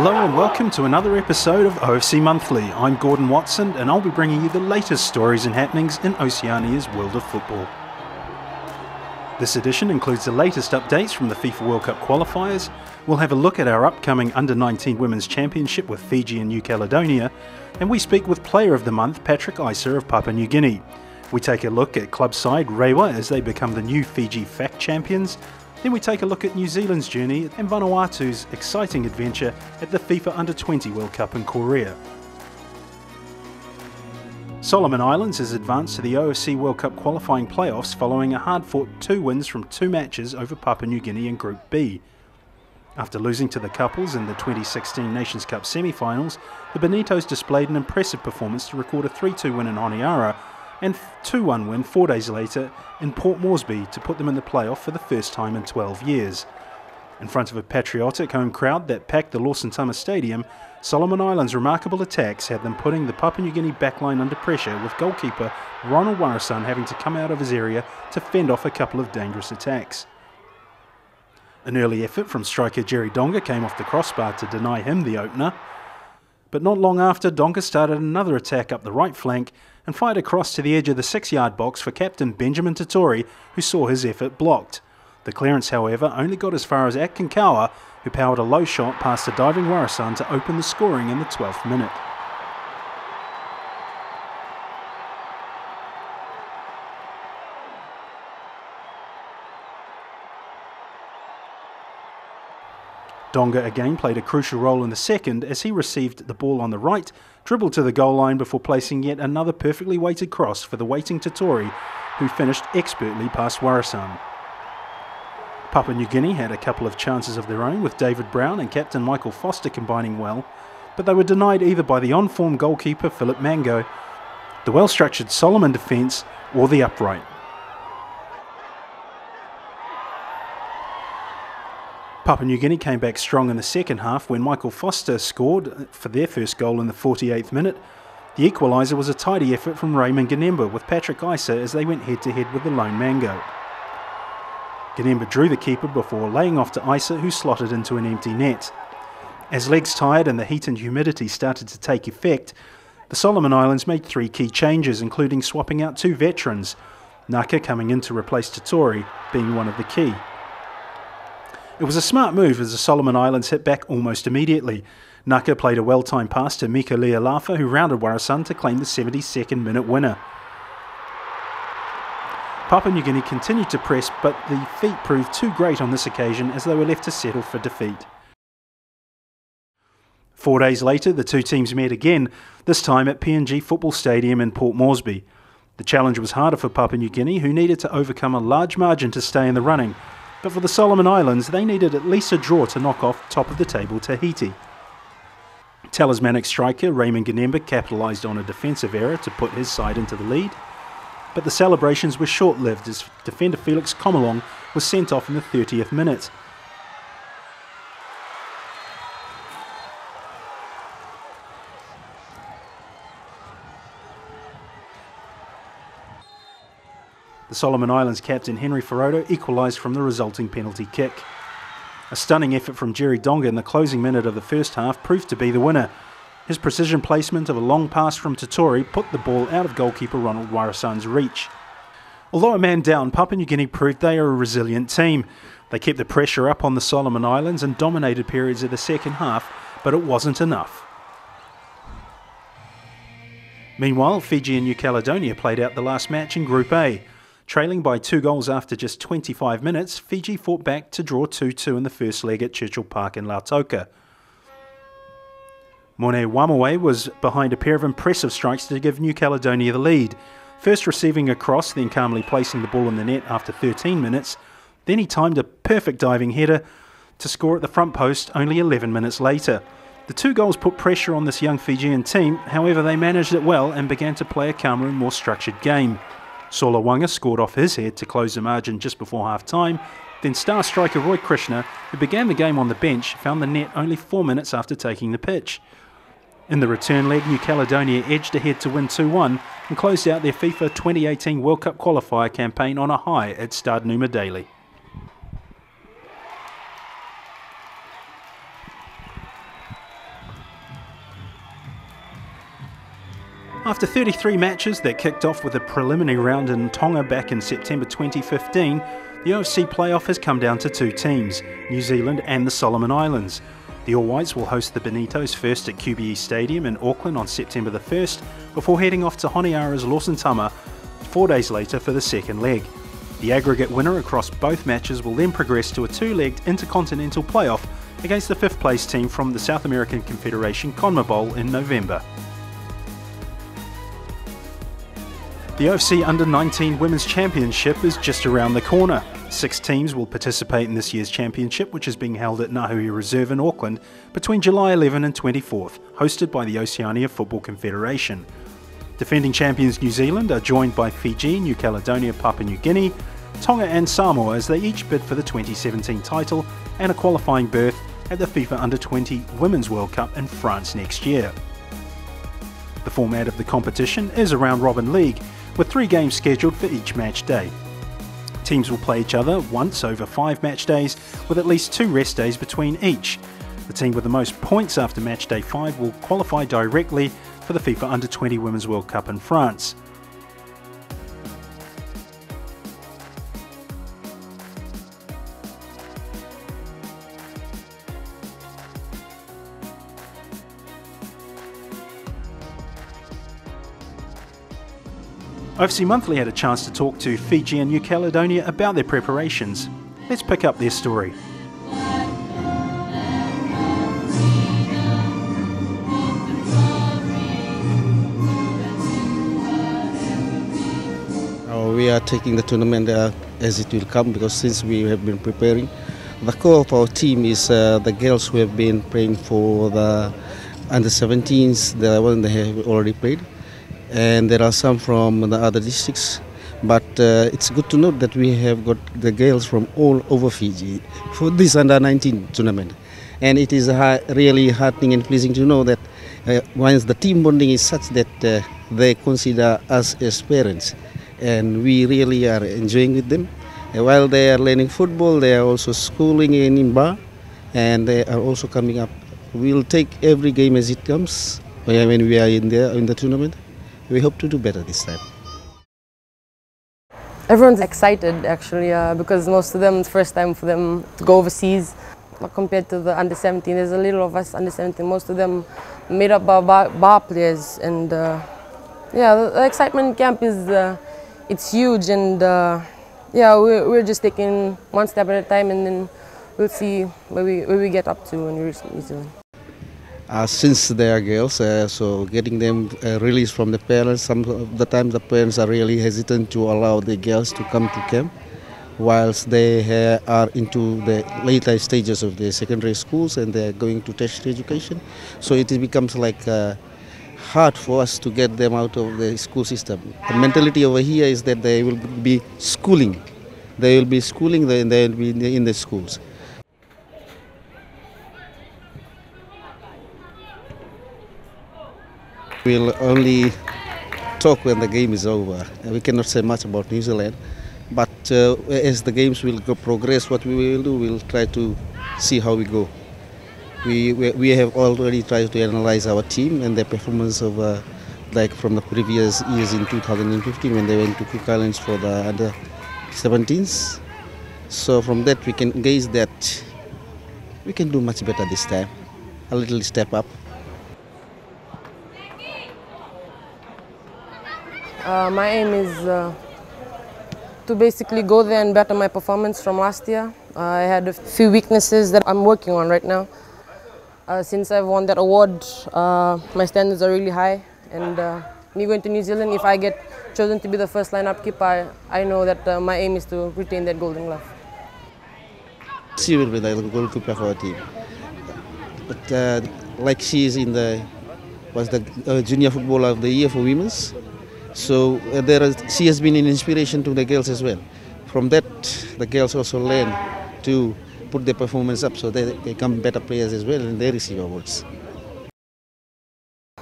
Hello and welcome to another episode of Ofc Monthly. I'm Gordon Watson and I'll be bringing you the latest stories and happenings in Oceania's world of football. This edition includes the latest updates from the FIFA World Cup qualifiers. We'll have a look at our upcoming Under-19 Women's Championship with Fiji and New Caledonia, and we speak with Player of the Month Patrick Isa of Papua New Guinea. We take a look at club side Rewa as they become the new Fiji FAC champions. Then we take a look at New Zealand's journey and Vanuatu's exciting adventure at the FIFA Under-20 World Cup in Korea. Solomon Islands has advanced to the Ofc World Cup qualifying playoffs following a hard-fought 2 wins from 2 matches over Papua New Guinea in Group B. After losing to the couples in the 2016 Nations Cup semi-finals, the Bonitos displayed an impressive performance to record a 3-2 win in Honiara and 2-1 win 4 days later in Port Moresby to put them in the playoff for the first time in 12 years. In front of a patriotic home crowd that packed the Lawson Tama Stadium, Solomon Islands' remarkable attacks had them putting the Papua New Guinea backline under pressure, with goalkeeper Ronald Warasan having to come out of his area to fend off a couple of dangerous attacks. An early effort from striker Jerry Donga came off the crossbar to deny him the opener, but not long after, Donga started another attack up the right flank and fired across to the edge of the 6-yard box for captain Benjamin Tatori, who saw his effort blocked. The clearance, however, only got as far as Atkinkawa, who powered a low shot past a diving Warasan to open the scoring in the 12th minute. Donga again played a crucial role in the second as he received the ball on the right, dribbled to the goal line before placing yet another perfectly weighted cross for the waiting Tatori, who finished expertly past Warasan. Papua New Guinea had a couple of chances of their own, with David Brown and captain Michael Foster combining well, but they were denied either by the on-form goalkeeper Philip Mango, the well-structured Solomon defence, or the upright. Papua New Guinea came back strong in the second half when Michael Foster scored for their first goal in the 48th minute. The equaliser was a tidy effort from Raymond Ganemba, with Patrick Isa as they went head-to-head with the lone Mango. Ganemba drew the keeper before laying off to Isa, who slotted into an empty net. As legs tired and the heat and humidity started to take effect, the Solomon Islands made 3 key changes, including swapping out 2 veterans, Naka coming in to replace Tatori being one of the key. It was a smart move as the Solomon Islands hit back almost immediately. Naka played a well-timed pass to Mika Lealafa, who rounded Warasan to claim the 72nd minute winner. Papua New Guinea continued to press, but the feat proved too great on this occasion as they were left to settle for defeat. 4 days later, the two teams met again, this time at PNG Football Stadium in Port Moresby. The challenge was harder for Papua New Guinea, who needed to overcome a large margin to stay in the running, but for the Solomon Islands, they needed at least a draw to knock off top-of-the-table Tahiti. Talismanic striker Raymond Ganemba capitalised on a defensive error to put his side into the lead, but the celebrations were short-lived as defender Felix Comalong was sent off in the 30th minute. The Solomon Islands captain Henry Ferrodo equalised from the resulting penalty kick. A stunning effort from Jerry Donga in the closing minute of the first half proved to be the winner. His precision placement of a long pass from Tatori put the ball out of goalkeeper Ronald Warasan's reach. Although a man down, Papua New Guinea proved they are a resilient team. They kept the pressure up on the Solomon Islands and dominated periods of the second half, but it wasn't enough. Meanwhile, Fiji and New Caledonia played out the last match in Group A. Trailing by 2 goals after just 25 minutes, Fiji fought back to draw 2-2 in the first leg at Churchill Park in Lautoka. Morne Wamawe was behind a pair of impressive strikes to give New Caledonia the lead, first receiving a cross, then calmly placing the ball in the net after 13 minutes. Then he timed a perfect diving header to score at the front post only 11 minutes later. The 2 goals put pressure on this young Fijian team, however they managed it well and began to play a calmer and more structured game. Saula Wanga scored off his head to close the margin just before half-time. Then star striker Roy Krishna, who began the game on the bench, found the net only 4 minutes after taking the pitch. In the return leg, New Caledonia edged ahead to win 2-1 and closed out their FIFA 2018 World Cup qualifier campaign on a high at Stade Numa Daily. After 33 matches that kicked off with a preliminary round in Tonga back in September 2015, the OFC playoff has come down to two teams, New Zealand and the Solomon Islands. The All Whites will host the Bonitos first at QBE Stadium in Auckland on September the 1st, before heading off to Honiara's Lawson Tama 4 days later for the second leg. The aggregate winner across both matches will then progress to a two-legged intercontinental playoff against the fifth place team from the South American Confederation CONMEBOL in November. The OFC Under-19 Women's Championship is just around the corner. 6 teams will participate in this year's championship, which is being held at Nahui Reserve in Auckland between July 11 and 24th, hosted by the Oceania Football Confederation. Defending champions New Zealand are joined by Fiji, New Caledonia, Papua New Guinea, Tonga and Samoa as they each bid for the 2017 title and a qualifying berth at the FIFA Under-20 Women's World Cup in France next year. The format of the competition is a round-robin league, with 3 games scheduled for each match day. Teams will play each other once over 5 match days, with at least 2 rest days between each. The team with the most points after match day 5 will qualify directly for the FIFA Under-20 Women's World Cup in France. Ofc Monthly had a chance to talk to Fiji and New Caledonia about their preparations. Let's pick up their story. We are taking the tournament as it will come, because since we have been preparing, the core of our team is the girls who have been playing for the under-17s, the one they have already played. And there are some from the other districts, but it's good to note that we have got the girls from all over Fiji for this under-19 tournament. And it is really heartening and pleasing to know that once the team bonding is such that they consider us as parents, and we really are enjoying with them. While they are learning football, they are also schooling in Imba, and they are also coming up. We'll take every game as it comes when we are in the tournament. We hope to do better this time. Everyone's excited actually because most of them it's first time for them to go overseas. Compared to the under-17, there's a little of us under-17. Most of them made up by bar players, and yeah, the excitement camp is it's huge, and yeah, we're just taking one step at a time, and then we'll see where we get up to when we reach New Zealand. Since they are girls, so getting them released from the parents, some of the time the parents are really hesitant to allow the girls to come to camp, whilst they are into the later stages of the secondary schools and they are going to tertiary education. So it becomes like hard for us to get them out of the school system. The mentality over here is that they will be schooling. They will be schooling, then they will be in the schools. We'll only talk when the game is over. We cannot say much about New Zealand, but as the games will progress, what we will do, we'll try to see how we go. We have already tried to analyze our team and their performance of like from the previous years in 2015 when they went to Cook Islands for the under-17s. So from that we can gauge that we can do much better this time, a little step up. My aim is to basically go there and better my performance from last year. I had a few weaknesses that I'm working on right now. Since I've won that award, my standards are really high, and me going to New Zealand, if I get chosen to be the first lineup keeper, I know that my aim is to retain that golden glove. She will be the goalkeeper for our team. But like she is was the Junior Footballer of the Year for women's. So she has been an inspiration to the girls as well. From that, the girls also learn to put their performance up so they become better players as well and they receive awards.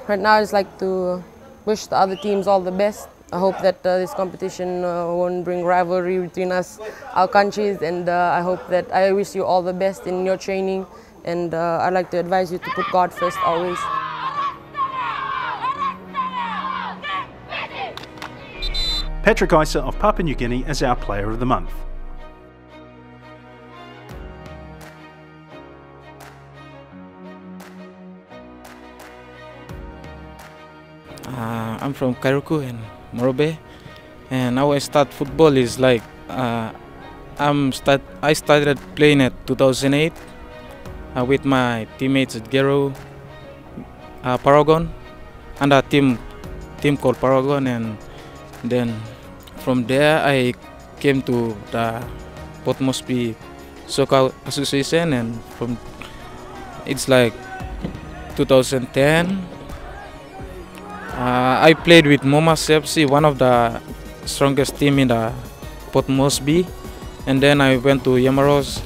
Right now I just like to wish the other teams all the best. I hope that this competition won't bring rivalry between our countries, and I hope that I wish you all the best in your training, and I'd like to advise you to put God first always. Patrick Isa of Papua New Guinea is our Player of the Month. I'm from Kairuku in Morobe, and how I start football is like I started playing at 2008 with my teammates at Gero, Paragon, and a team called Paragon, and then from there I came to the Port Moresby Soccer Association, and from it's like 2010. I played with Momas FC, one of the strongest team in the Port Moresby, and then I went to Yamaros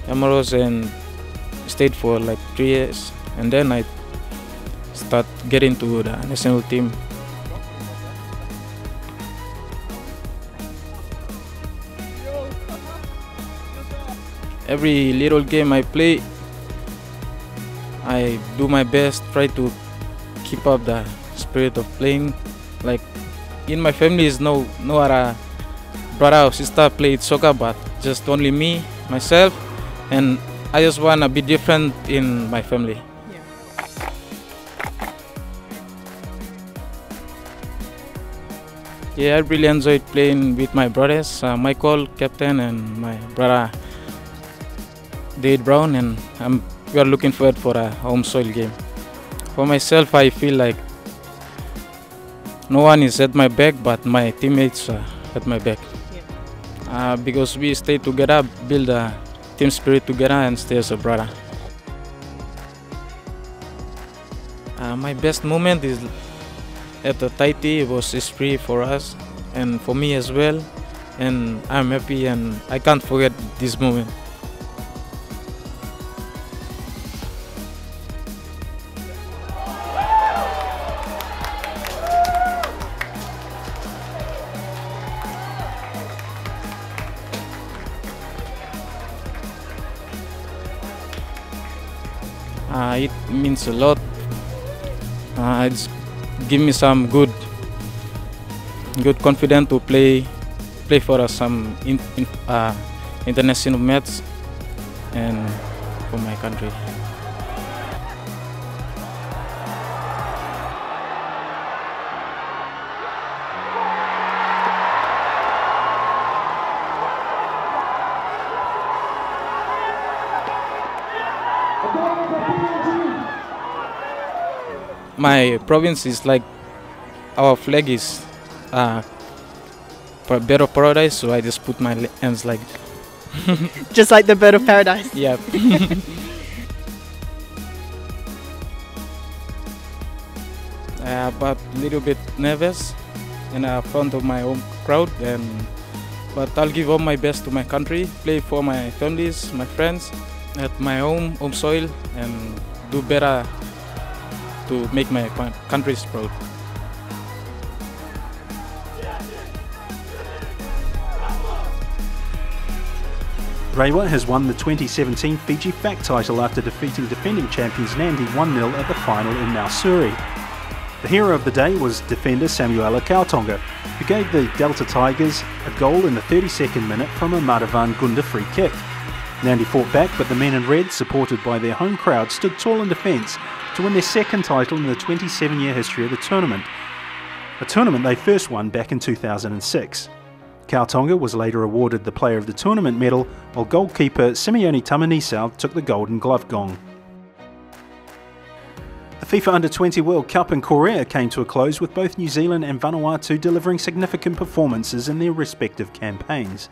and stayed for like 3 years, and then I start getting to the national team. Every little game I play, I do my best, try to keep up the spirit of playing. Like in my family is no other brother or sister played soccer, but just only me, myself, and I just want to be different in my family. Yeah, I really enjoyed playing with my brothers, Michael, captain, and my brother Dade Brown, and we are looking forward for a home soil game. For myself, I feel like no one is at my back, but my teammates are at my back. Because we stay together, build a team spirit together, and stay as a brother. My best moment is at the Tahiti. It was history for us and for me as well, and I'm happy and I can't forget this moment. It means a lot. It's give me some good confidence to play for some international matches and for my country. My province is like, our flag is bird of paradise, so I just put my hands like just like the bird of paradise. Yeah. But a little bit nervous in front of my home crowd, but I'll give all my best to my country, play for my families, my friends at my home soil, and do better to make my country proud. Rewa has won the 2017 Fiji FAC title after defeating defending champions Nandi 1-0 at the final in Nausuri. The hero of the day was defender Samuela Kautonga, who gave the Delta Tigers a goal in the 32nd minute from a Madavan Gunda free kick. Nandi fought back, but the men in red, supported by their home crowd, stood tall in defence to win their second title in the 27-year history of the tournament, a tournament they first won back in 2006. Kautonga was later awarded the Player of the Tournament medal, while goalkeeper Simeone Tamanisau took the Golden Glove gong. The FIFA Under-20 World Cup in Korea came to a close, with both New Zealand and Vanuatu delivering significant performances in their respective campaigns.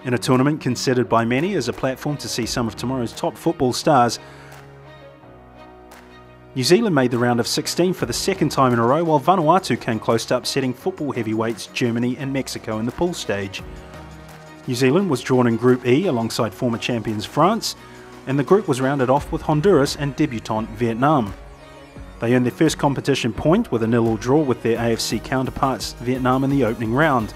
In a tournament considered by many as a platform to see some of tomorrow's top football stars, New Zealand made the round of 16 for the second time in a row, while Vanuatu came close to upsetting football heavyweights Germany and Mexico in the pool stage. New Zealand was drawn in Group E alongside former champions France, and the group was rounded off with Honduras and debutant Vietnam. They earned their first competition point with a 0-0 draw with their AFC counterparts Vietnam in the opening round.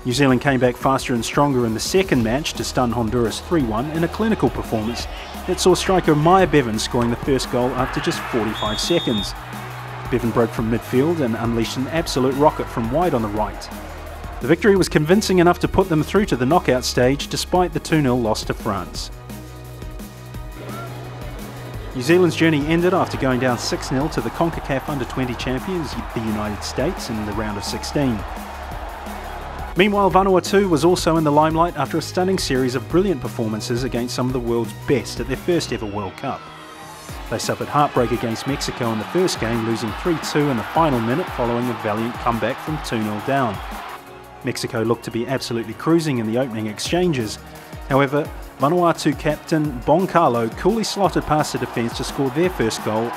New Zealand came back faster and stronger in the second match to stun Honduras 3-1 in a clinical performance that saw striker Maya Bevan scoring the first goal after just 45 seconds. Bevan broke from midfield and unleashed an absolute rocket from wide on the right. The victory was convincing enough to put them through to the knockout stage despite the 2-0 loss to France. New Zealand's journey ended after going down 6-0 to the CONCACAF Under-20 champions, the United States, in the round of 16. Meanwhile, Vanuatu was also in the limelight after a stunning series of brilliant performances against some of the world's best at their first ever World Cup. They suffered heartbreak against Mexico in the first game, losing 3-2 in the final minute following a valiant comeback from 2-0 down. Mexico looked to be absolutely cruising in the opening exchanges. However, Vanuatu captain Boncalo coolly slotted past the defence to score their first goal,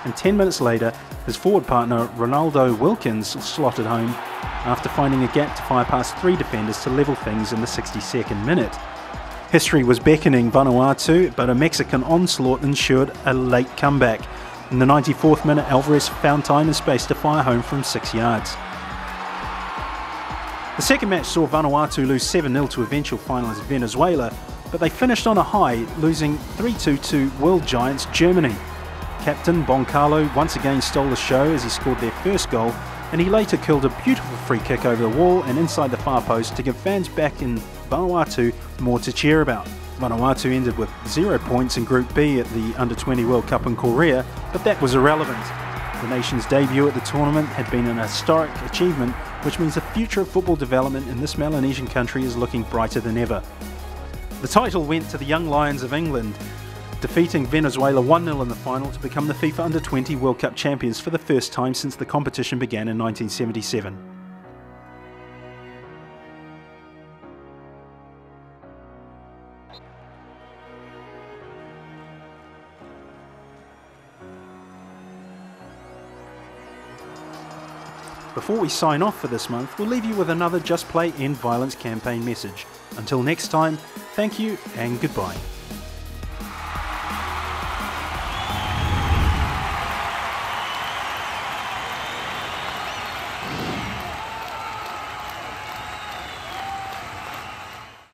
and 10 minutes later his forward partner Ronaldo Wilkins slotted home after finding a gap to fire past 3 defenders to level things in the 62nd minute. History was beckoning Vanuatu, but a Mexican onslaught ensured a late comeback. In the 94th minute, Alvarez found time and space to fire home from 6 yards. The second match saw Vanuatu lose 7-0 to eventual finalist Venezuela, but they finished on a high, losing 3-2 to world giants Germany. Captain Boncalo once again stole the show as he scored their first goal, and he later killed a beautiful free kick over the wall and inside the far post to give fans back in Vanuatu more to cheer about. Vanuatu ended with 0 points in Group B at the Under-20 World Cup in Korea, but that was irrelevant. The nation's debut at the tournament had been an historic achievement, which means the future of football development in this Melanesian country is looking brighter than ever. The title went to the Young Lions of England, defeating Venezuela 1-0 in the final to become the FIFA Under-20 World Cup champions for the first time since the competition began in 1977. Before we sign off for this month, we'll leave you with another Just Play End Violence campaign message. Until next time, thank you and goodbye.